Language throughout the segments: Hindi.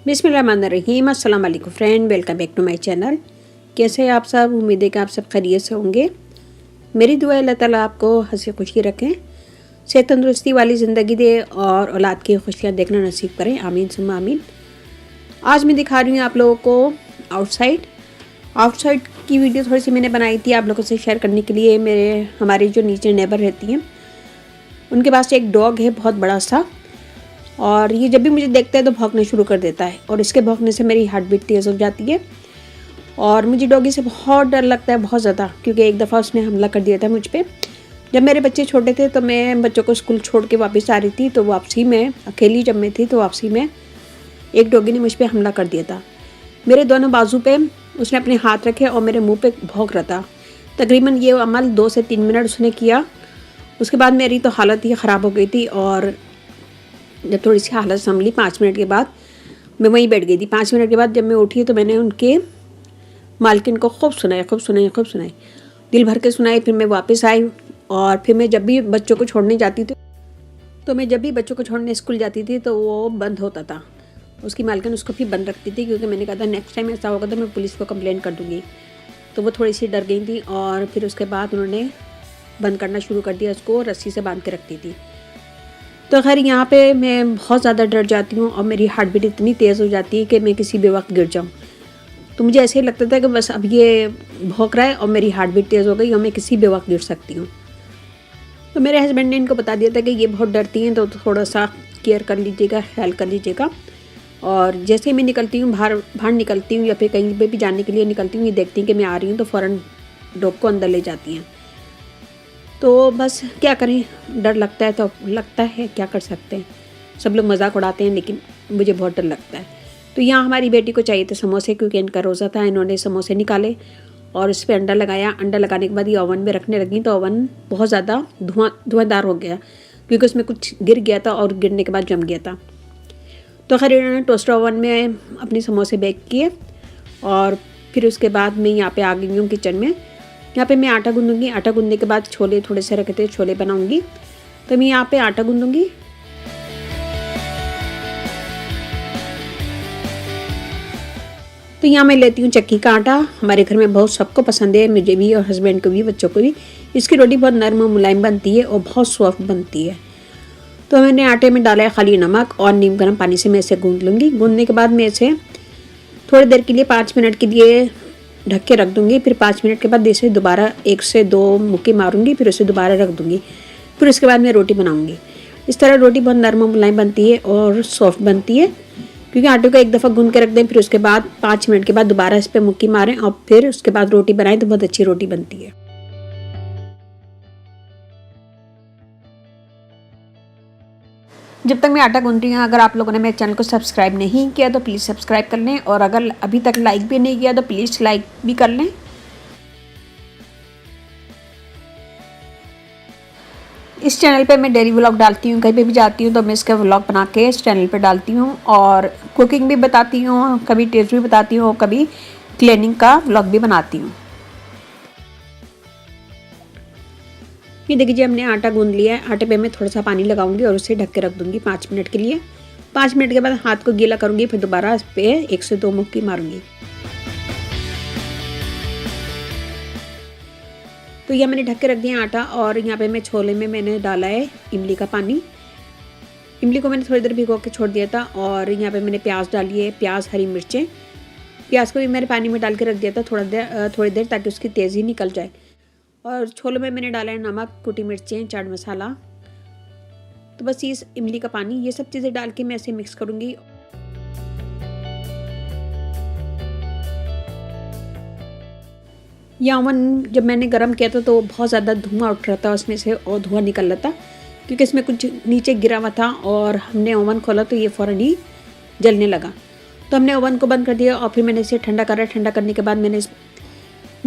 बिस्मिल्लाहिर्रहमानिर्रहीम। अस्सलाम वालेकुम friend, welcome back to my channel. कैसे हैं आप सब? उम्मीद है कि आप सब खैरियत से होंगे। मेरी दुआ है अल्लाह ताला आपको हंसी खुशी रखें, सेहत तंदुरुस्ती वाली ज़िंदगी दे और औलाद की खुशियाँ देखना नसीब करें। आमीन सुम्मा आमीन। आज मैं दिखा रही हूँ आप लोगों को आउटसाइड की वीडियो थोड़ी सी मैंने बनाई थी आप लोगों से शेयर करने के लिए। हमारी जो नीचे नेबर रहती हैं उनके पास एक डॉग है बहुत बड़ा सा, और ये जब भी मुझे देखता है तो भौंकना शुरू कर देता है, और इसके भौंकने से मेरी हार्ट बीट तेज़ हो जाती है और मुझे डॉगी से बहुत डर लगता है, बहुत ज़्यादा। क्योंकि एक दफ़ा उसने हमला कर दिया था मुझ पे। जब मेरे बच्चे छोटे थे तो मैं बच्चों को स्कूल छोड़ के वापस आ रही थी, तो वापसी में अकेली जब मैं थी तो वापसी में एक डॉगी ने मुझ पर हमला कर दिया था। मेरे दोनों बाजू पे उसने अपने हाथ रखे और मेरे मुँह पर भौंक रहा था। तकरीबन ये अमल 2 से 3 मिनट उसने किया। उसके बाद मेरी तो हालत ही ख़राब हो गई थी, और जब थोड़ी सी हालत संभली 5 मिनट के बाद मैं वहीं बैठ गई थी। 5 मिनट के बाद जब मैं उठी तो मैंने उनके मालकिन को खूब सुनाई, दिल भर के सुनाई। फिर मैं वापस आई, और फिर मैं जब भी बच्चों को छोड़ने जाती थी स्कूल जाती थी तो वो बंद होता था। उसकी मालकिन उसको फिर बंद रखती थी, क्योंकि मैंने कहा था नेक्स्ट टाइम ऐसा होगा तो मैं पुलिस को कंप्लेंट कर दूँगी। तो वो थोड़ी सी डर गई थी, और फिर उसके बाद उन्होंने बंद करना शुरू कर दिया। उसको रस्सी से बांध के रखती थी। तो खैर यहाँ पे मैं बहुत ज़्यादा डर जाती हूँ और मेरी हार्ट बीट इतनी तेज़ हो जाती है कि मैं किसी भी वक्त गिर जाऊँ। तो मुझे ऐसे ही लगता था कि बस अब ये भौंक रहा है और मेरी हार्ट बीट तेज़ हो गई और मैं किसी भी वक्त गिर सकती हूँ। तो मेरे हस्बैंड ने इनको बता दिया था कि ये बहुत डरती हैं, तो थोड़ा सा केयर कर लीजिएगा, ख्याल कर लीजिएगा। और जैसे ही मैं निकलती हूँ, बाहर निकलती हूँ या फिर कहीं पर भी जाने के लिए निकलती हूँ, ये देखती हैं कि मैं आ रही हूँ तो फ़ौरन डॉग को अंदर ले जाती हैं। तो बस क्या करें, डर लगता है तो लगता है, क्या कर सकते हैं। सब लोग मजाक उड़ाते हैं, लेकिन मुझे बहुत डर लगता है। तो यहाँ हमारी बेटी को चाहिए थे समोसे, क्योंकि इनका रोज़ा था। इन्होंने समोसे निकाले और उस पर अंडा लगाया। अंडा लगाने के बाद ये ओवन में रखने लगी तो ओवन बहुत ज़्यादा धुआंधार हो गया, क्योंकि उसमें कुछ गिर गया था और गिरने के बाद जम गया था। तो खैर इन्होंने टोस्टर ओवन में अपने समोसे बेक किए, और फिर उसके बाद मैं यहाँ पर आ गई हूँ किचन में। यहाँ पे मैं आटा गूंदूंगी। आटा गूंदने के बाद छोले थोड़े से रखे थे, छोले बनाऊंगी। तो मैं यहाँ पे आटा गूंदूंगी। तो यहाँ मैं लेती हूँ चक्की का आटा। हमारे घर में बहुत सबको पसंद है, मुझे भी और हस्बैंड को भी, बच्चों को भी। इसकी रोटी बहुत नरम और मुलायम बनती है और बहुत सॉफ्ट बनती है। तो मैंने आटे में डाला है खाली नमक, और नीम गर्म पानी से मैं इसे गूंद लूँगी। गूंदने के बाद मैं इसे थोड़ी देर के लिए 5 मिनट के लिए ढक के रख दूंगी। फिर 5 मिनट के बाद इसे दोबारा 1 से 2 मुक्की मारूंगी, फिर उसे दोबारा रख दूंगी। फिर उसके बाद मैं रोटी बनाऊंगी। इस तरह रोटी बहुत नरम और मुलायम बनती है और सॉफ्ट बनती है, क्योंकि आटे को एक दफ़ा गूंद के रख दें, फिर उसके बाद 5 मिनट के बाद दोबारा इस पर मुक्की मारें और फिर उसके बाद रोटी बनाएं तो बहुत अच्छी रोटी बनती है। जब तक मैं आटा गूंद रही हूँ, अगर आप लोगों ने मेरे चैनल को सब्सक्राइब नहीं किया तो प्लीज़ सब्सक्राइब कर लें, और अगर अभी तक लाइक भी नहीं किया तो प्लीज़ लाइक भी कर लें। इस चैनल पे मैं डेली व्लॉग डालती हूँ। कहीं पे भी जाती हूँ तो मैं इसका व्लॉग बना के इस चैनल पे डालती हूँ, और कुकिंग भी बताती हूँ, कभी टेस्ट भी बताती हूँ, और कभी क्लीनिंग का व्लॉग भी बनाती हूँ। ये देखिए, हमने आटा गूंद लिया है। आटे पे मैं थोड़ा सा पानी लगाऊंगी और उसे ढक के रख दूंगी 5 मिनट के लिए। 5 मिनट के बाद हाथ को गीला करूंगी, फिर दोबारा इस पे 1 से 2 मुक्की मारूंगी। तो यह मैंने ढक के रख दिया आटा, और यहाँ पे मैं छोले में मैंने डाला है इमली का पानी। इमली को मैंने थोड़ी देर भिगो के छोड़ दिया था, और यहाँ पे मैंने प्याज डाली है, प्याज हरी मिर्चें। प्याज को भी मैंने पानी में डाल के रख दिया था थोड़ी देर, ताकि उसकी तेज़ी निकल जाए। और छोलों में मैंने डाला है नमक, कुटी मिर्चें, चाट मसाला। तो बस ये इमली का पानी, ये सब चीज़ें डाल के मैं ऐसे मिक्स करूँगी। यह ओवन जब मैंने गर्म किया था तो बहुत ज़्यादा धुआं उठ रहा था उसमें से, और धुआं निकल रहा था, क्योंकि इसमें कुछ नीचे गिरा हुआ था। और हमने ओवन खोला तो ये फ़ौरन ही जलने लगा। तो हमने ओवन को बंद कर दिया, और फिर मैंने इसे ठंडा करा। ठंडा करने के बाद मैंने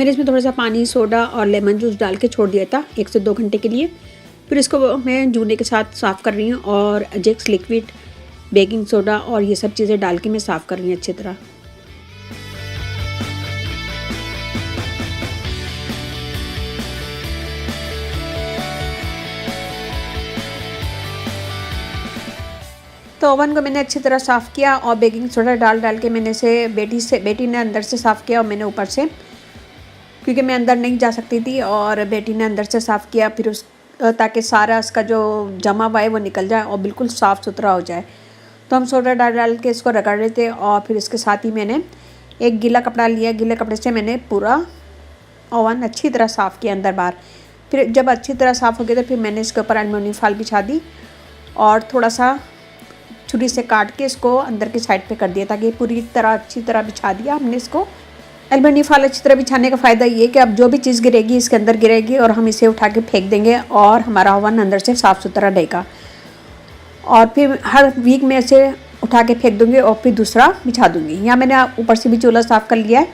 इसमें थोड़ा सा पानी, सोडा और लेमन जूस डाल के छोड़ दिया था 1 से 2 घंटे के लिए। फिर इसको मैं जूने के साथ साफ़ कर रही हूँ, और अजेक्स लिक्विड, बेकिंग सोडा और ये सब चीज़ें डाल के मैं साफ़ कर रही हूँ अच्छी तरह। तो तो ओवन को मैंने अच्छी तरह साफ़ किया और बेकिंग सोडा डाल के मैंने बेटी ने अंदर से साफ़ किया और मैंने ऊपर से, क्योंकि मैं अंदर नहीं जा सकती थी और बेटी ने अंदर से साफ़ किया, फिर ताकि सारा उसका जो जमा हुआ है वो निकल जाए और बिल्कुल साफ़ सुथरा हो जाए। तो हम सोडा डाल के इसको रगड़ रहे थे और फिर इसके साथ ही मैंने एक गीला कपड़ा लिया, गीले कपड़े से मैंने पूरा ओवन अच्छी तरह साफ़ किया अंदर बाहर। फिर जब अच्छी तरह साफ़ हो गया तो फिर मैंने इसके ऊपर एल्युमिनियम फॉइल बिछा दी और थोड़ा सा छुरी से काट के इसको अंदर की साइड पे कर दिया, ताकि पूरी तरह अच्छी तरह बिछा दिया हमने इसको। एल्युमिनियम फॉइल अच्छी तरह बिछाने का फ़ायदा ये कि अब जो भी चीज़ गिरेगी इसके अंदर गिरेगी और हम इसे उठा के फेंक देंगे और हमारा ओवन अंदर से साफ़ सुथरा रहेगा। और फिर हर वीक में इसे उठा के फेंक दूँगी और फिर दूसरा बिछा दूँगी। यहाँ मैंने ऊपर से भी चूल्हा साफ़ कर लिया है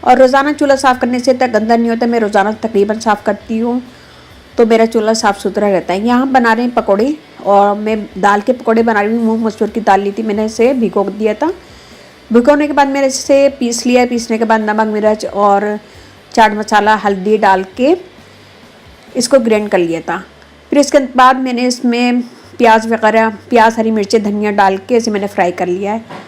और रोज़ाना चूल्हा साफ़ करने से इतना गंदा नहीं होता। मैं रोज़ाना तकरीबन साफ़ करती हूँ तो मेरा चूल्हा साफ़ सुथरा रहता है। यहाँ हम बना रहे हैं पकौड़े और मैं दाल के पकौड़े बना रही हूँ। मूँग मसूर की दाल ली थी, मैंने इसे भिगो दिया था। भिगोने के बाद मैंने इसे पीस लिया। पीसने के बाद नमक मिर्च और चाट मसाला हल्दी डाल के इसको ग्राइंड कर लिया था। फिर इसके बाद मैंने इसमें प्याज वगैरह, प्याज हरी मिर्चें धनिया डाल के इसे मैंने फ्राई कर लिया है।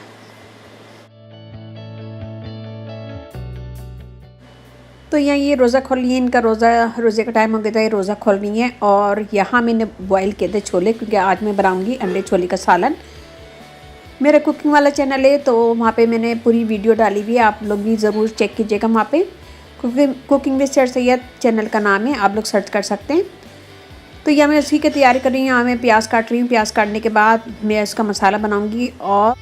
तो यहाँ ये रोज़ा खोल रही है, इनका रोज़े का टाइम हो गया था, ये रोज़ा खोल रही है। और यहाँ मैंने बॉयल किए थे छोले, क्योंकि आज मैं बनाऊँगी अंडे छोले का सालन। मेरा कुकिंग वाला चैनल है तो वहाँ पे मैंने पूरी वीडियो डाली हुई है, आप लोग भी ज़रूर चेक कीजिएगा। वहाँ पे cooking with sir Syed channel का नाम है, आप लोग सर्च कर सकते हैं। तो यहाँ मैं उसी की तैयारी कर रही हूँ। यहाँ मैं प्याज काट रही हूँ। प्याज काटने के बाद मैं इसका मसाला बनाऊँगी। और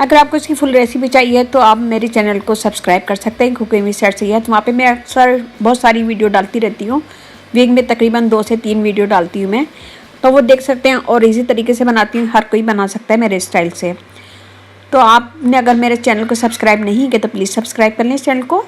अगर आपको इसकी फुल रेसिपी चाहिए तो आप मेरे चैनल को सब्सक्राइब कर सकते हैं, कुकिंग विद सर सैयद। वहाँ पे मैं अक्सर बहुत सारी वीडियो डालती रहती हूँ। वीक में तकरीबन 2 से 3 वीडियो डालती हूँ मैं, तो वो देख सकते हैं। और इसी तरीके से बनाती हूँ, हर कोई बना सकता है मेरे स्टाइल से। तो आपने अगर मेरे चैनल को सब्सक्राइब नहीं किया तो प्लीज़ सब्सक्राइब कर लें इस चैनल को।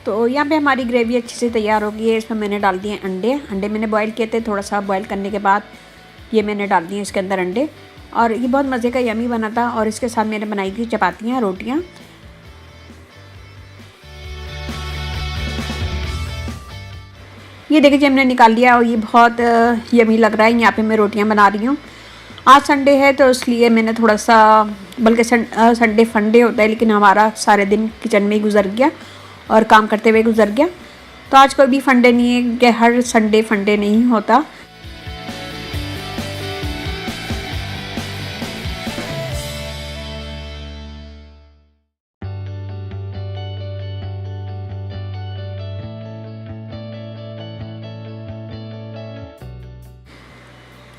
तो यहाँ पे हमारी ग्रेवी अच्छे से तैयार हो गई है। इसमें मैंने डाल दिए अंडे मैंने बॉईल किए थे। थोड़ा सा बॉईल करने के बाद ये मैंने डाल दिए इसके अंदर अंडे, और ये बहुत मज़े का यमी बना था। और इसके साथ मैंने बनाई थी चपातियाँ, रोटियाँ। ये देखिए हमने निकाल लिया और ये बहुत यमी लग रहा है। यहाँ पे मैं रोटियाँ बना रही हूँ। आज संडे है तो इसलिए मैंने थोड़ा सा, बल्कि संडे फंडे होता है लेकिन हमारा सारे दिन किचन में ही गुजर गया और काम करते हुए गुजर गया। तो आज कोई भी फंडे नहीं है कि हर संडे फंडे नहीं होता।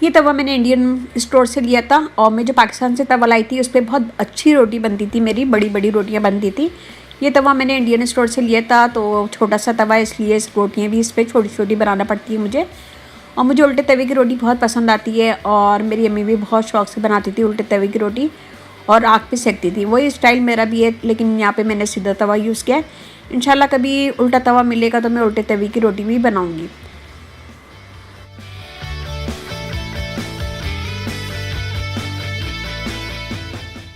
ये तवा मैंने इंडियन स्टोर से लिया था और मैं जो पाकिस्तान से तवा लाई थी उस पर बहुत अच्छी रोटी बनती थी, मेरी बड़ी बड़ी रोटियां बनती थी। ये तवा मैंने इंडियन स्टोर से लिया था, तो छोटा सा तवा इसलिए इस रोटियां भी इस पर छोटी छोटी बनाना पड़ती है मुझे। और मुझे उल्टे तवे की रोटी बहुत पसंद आती है और मेरी अम्मी भी बहुत शौक से बनाती थी उल्टे तवे की रोटी और आग पे सेकती थी। वही स्टाइल मेरा भी है, लेकिन यहाँ पे मैंने सीधा तवा यूज़ किया है। इंशाल्लाह कभी उल्टा तवा मिलेगा तो मैं उल्टे तवे की रोटी भी बनाऊँगी।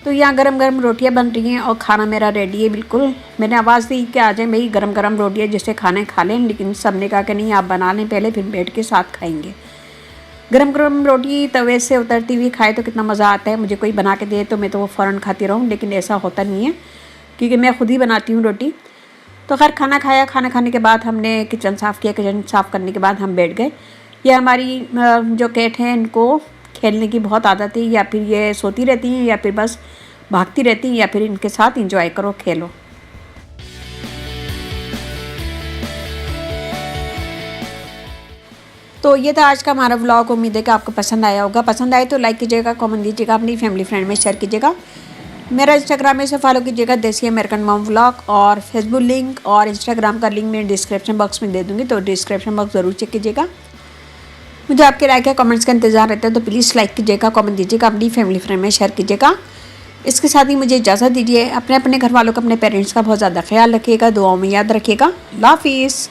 तो यहाँ गरम गरम रोटियाँ बन रही हैं और खाना मेरा रेडी है बिल्कुल। मैंने आवाज़ दी कि आ जाए भाई, गरम गरम रोटियाँ जिससे खाने खा लें, लेकिन सब ने कहा कि नहीं आप बना लें पहले, फिर बैठ के साथ खाएंगे। गरम गरम रोटी तवे से उतरती हुई खाए तो कितना मज़ा आता है। मुझे कोई बना के दे तो मैं तो वो फ़ौरन खाती रहूँ, लेकिन ऐसा होता नहीं है क्योंकि मैं खुद ही बनाती हूँ रोटी। तो खैर खाना खाया, खाना खाने के बाद हमने किचन साफ़ किया। किचन साफ़ करने के बाद हम बैठ गए। ये हमारी जो कैट हैं इनको खेलने की बहुत आदत है, या फिर ये सोती रहती हैं या फिर बस भागती रहती हैं, या फिर इनके साथ इंजॉय करो, खेलो। तो ये था आज का हमारा व्लॉग। उम्मीद है कि आपको पसंद आया होगा। पसंद आए तो लाइक कीजिएगा, कमेंट दीजिएगा, अपनी फैमिली फ्रेंड में शेयर कीजिएगा। मेरा इंस्टाग्राम में से फॉलो कीजिएगा देसी अमेरिकन मॉम व्लॉग, और फेसबुक लिंक और इंस्टाग्राम का लिंक मैं डिस्क्रिप्शन बॉक्स में दे दूँगी, तो डिस्क्रिप्शन बॉक्स ज़रूर चेक कीजिएगा। मुझे आपके राय के कमेंट्स का इंतज़ार रहता है, तो प्लीज़ लाइक कीजिएगा, कमेंट दीजिएगा, अपनी फैमिली फ्रेंड में शेयर कीजिएगा। इसके साथ ही मुझे इजाज़त दीजिए। अपने अपने घर वालों का, अपने पेरेंट्स का बहुत ज़्यादा ख्याल रखिएगा, दुआओं में याद रखिएगा। अल्लाह हाफिज़।